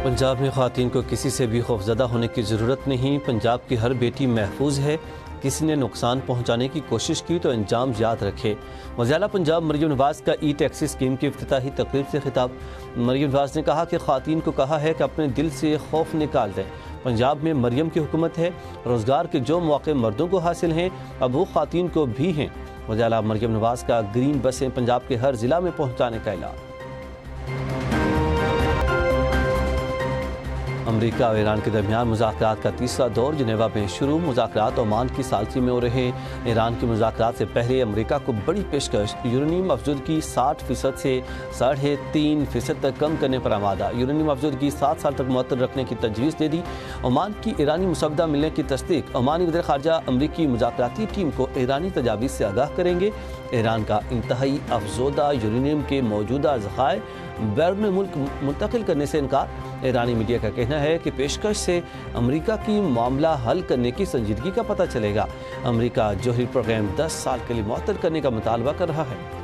पंजाब में ख़वातीन को किसी से भी खौफज़दा होने की ज़रूरत नहीं। पंजाब की हर बेटी महफूज है। किसी ने नुकसान पहुँचाने की कोशिश की तो अंजाम याद रखे। वज़ीर पंजाब मरियम नवाज़ का ई टैक्सी स्कीम की इफ्तिताही तकरीब से खिताब। मरियम नवाज़ ने कहा कि ख़वातीन को कहा है कि अपने दिल से खौफ निकाल दें। पंजाब में मरियम की हुकूमत है। रोज़गार के जो मौके मर्दों को हासिल हैं अब वो ख़वातीन को भी हैं। वज़ीर मरियम नवाज़ का ग्रीन बसें पंजाब के हर ज़िला में पहुँचाने का ऐलान। अमरीका और ईरान के दरमियान मुज़ाकरात का तीसरा दौर जिनेवा में शुरू। मुज़ाकरात ओमान की सालसी में हो रहे। ईरान के मुज़ाकरात से पहले अमरीका को बड़ी पेशकश। यूरेनियम अफजदगी 60% से 3.5% तक कम करने पर आमादा। यूरेनियम अफजदगी 7 साल तक मुअत्तल रखने की तजवीज़ दे दी। ओमान की ईरानी मुसवदा मिलने की तस्दीक। ओमानी वज़ीर ख़ारजा अमरीकी मुज़ाकराती टीम को ईरानी तजावीज़ से आगाह करेंगे। ईरान का इंतहाई अफजोदा यूरेनियम के मौजूदा ज़खायर बैरून मुल्क मुंतकिल करने से इनकार। ईरानी मीडिया का कहना है कि पेशकश से अमरीका की मामला हल करने की संजीदगी का पता चलेगा। अमरीका जोहरी प्रोग्राम 10 साल के लिए मुअत्तल करने का मुतालबा कर रहा है।